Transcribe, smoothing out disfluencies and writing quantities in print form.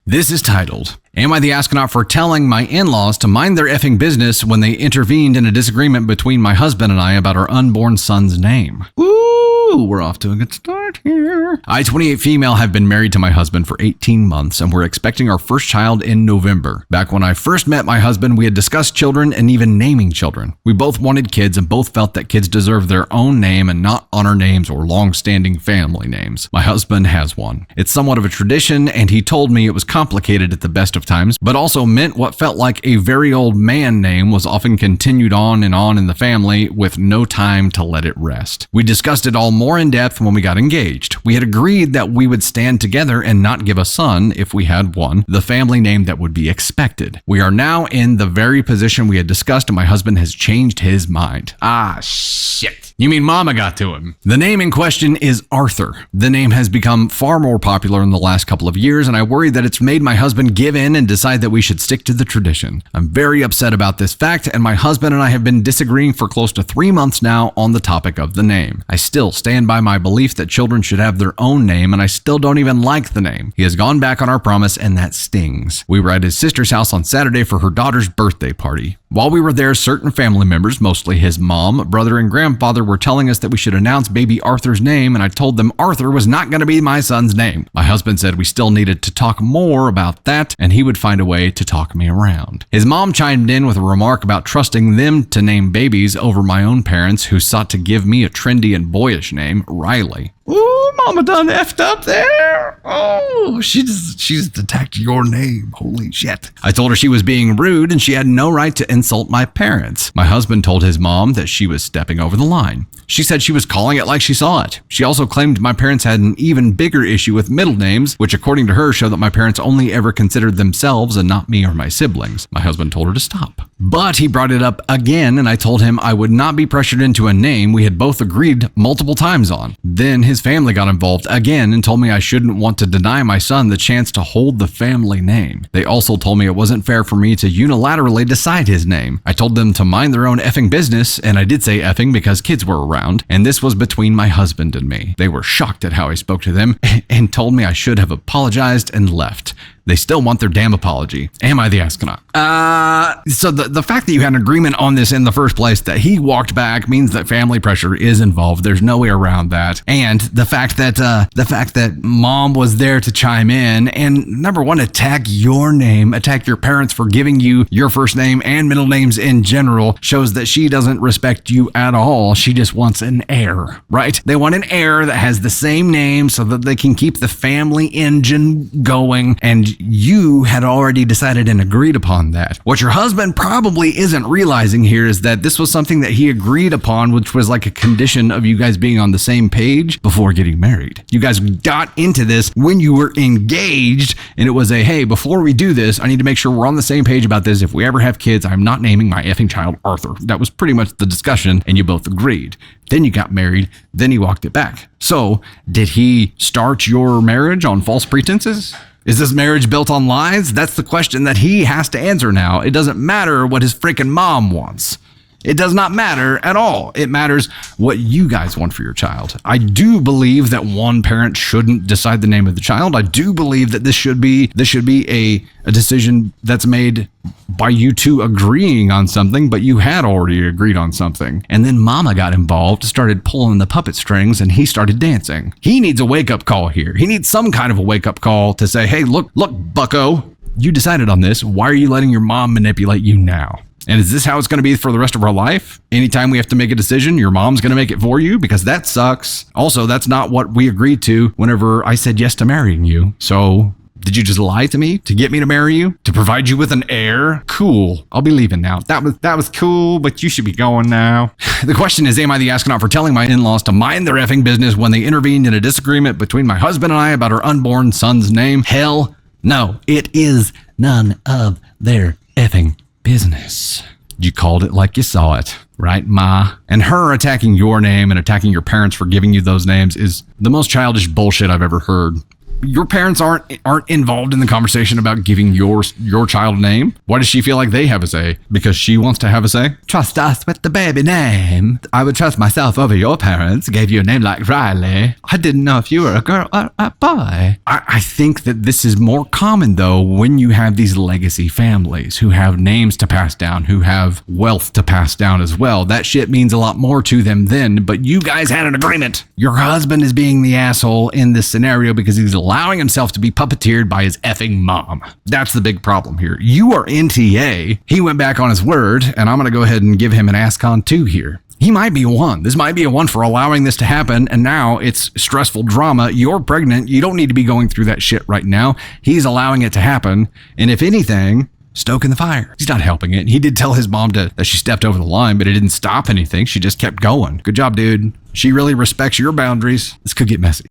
This is titled, Am I the Astronaut for Telling My In-Laws to Mind Their Effing Business When They Intervened in a Disagreement Between My Husband and I About Our Unborn Son's Name? Ooh, we're off to a good start here. I, 28 female, have been married to my husband for 18 months and we're expecting our first child in November. Back when I first met my husband, we had discussed children and even naming children. We both wanted kids and both felt that kids deserve their own name and not honor names or long-standing family names. My husband has one. It's somewhat of a tradition and he told me it was complicated at the best of times, but also meant what felt like a very old man name was often continued on in the family with no time to let it rest. We discussed it all more in depth when we got engaged. We had agreed that we would stand together and not give a son, if we had one, the family name that would be expected. We are now in the very position we had discussed and my husband has changed his mind. Ah, shit. You mean mama got to him? The name in question is Arthur. The name has become far more popular in the last couple of years and I worry that it's made my husband give in and decide that we should stick to the tradition. I'm very upset about this fact and my husband and I have been disagreeing for close to 3 months now on the topic of the name. I still stand by my belief that children should have their own name and I still don't even like the name. He has gone back on our promise and that stings. We were at his sister's house on Saturday for her daughter's birthday party. While we were there, certain family members, mostly his mom, brother, and grandfather, were telling us that we should announce baby Arthur's name, and I told them Arthur was not going to be my son's name. My husband said we still needed to talk more about that, and he would find a way to talk me around. His mom chimed in with a remark about trusting them to name babies over my own parents, who sought to give me a trendy and boyish name, Riley. Ooh, mama done effed up there. Oh, she's attacked your name. Holy shit. I told her she was being rude and she had no right to insult my parents. My husband told his mom that she was stepping over the line. She said she was calling it like she saw it. She also claimed my parents had an even bigger issue with middle names, which according to her show that my parents only ever considered themselves and not me or my siblings. My husband told her to stop. But he brought it up again and I told him I would not be pressured into a name we had both agreed multiple times on. Then his family got involved again and told me I shouldn't want to deny my son the chance to hold the family name. They also told me it wasn't fair for me to unilaterally decide his name. I told them to mind their own effing business, and I did say effing because kids were around, and this was between my husband and me. They were shocked at how I spoke to them and told me I should have apologized and left. They still want their damn apology. Am I the astronaut? So the fact that you had an agreement on this in the first place, that he walked back, means that family pressure is involved. There's no way around that. And the fact that mom was there to chime in and, number one, attack your name, attack your parents for giving you your first name and middle names in general, shows that she doesn't respect you at all. She just wants an heir, right? They want an heir that has the same name so that they can keep the family engine going, and you had already decided and agreed upon that. What your husband probably isn't realizing here is that this was something that he agreed upon, which was like a condition of you guys being on the same page before getting married. You guys got into this when you were engaged, and it was a, hey, before we do this, I need to make sure we're on the same page about this. If we ever have kids, I'm not naming my effing child Arthur. That was pretty much the discussion, and you both agreed. Then you got married, then he walked it back. So, did he start your marriage on false pretenses? Is this marriage built on lies? That's the question that he has to answer now. It doesn't matter what his freaking mom wants. It does not matter at all. It matters what you guys want for your child. I do believe that one parent shouldn't decide the name of the child. I do believe that this should be a decision that's made by you two agreeing on something, but you had already agreed on something. And then mama got involved, started pulling the puppet strings, and he started dancing. He needs a wake-up call here. He needs some kind of a wake-up call to say, hey, look, bucko, you decided on this. Why are you letting your mom manipulate you now? And is this how it's going to be for the rest of our life? Anytime we have to make a decision, your mom's going to make it for you? Because that sucks. Also, that's not what we agreed to whenever I said yes to marrying you. So, did you just lie to me to get me to marry you? To provide you with an heir? Cool. I'll be leaving now. That was cool, but you should be going now. The question is, am I the astronaut for telling my in-laws to mind their effing business when they intervened in a disagreement between my husband and I about our unborn son's name? Hell no. It is none of their effing business. You called it like you saw it, right, Ma? And her attacking your name and attacking your parents for giving you those names is the most childish bullshit I've ever heard. Your parents aren't involved in the conversation about giving your child a name. Why does she feel like they have a say? Because she wants to have a say? Trust us with the baby name. I would trust myself over your parents. Gave you a name like Riley. I didn't know if you were a girl or a boy. I think that this is more common, though, when you have these legacy families who have names to pass down, who have wealth to pass down as well. That shit means a lot more to them then, but you guys had an agreement. Your husband is being the asshole in this scenario because he's allowing himself to be puppeteered by his effing mom. That's the big problem here. You are NTA. He went back on his word, and I'm going to go ahead and give him an ASCON 2 here. He might be one. This might be a one for allowing this to happen, and now it's stressful drama. You're pregnant. You don't need to be going through that shit right now. He's allowing it to happen, and if anything, stoking the fire. He's not helping it. He did tell his mom that she stepped over the line, but it didn't stop anything. She just kept going. Good job, dude. She really respects your boundaries. This could get messy.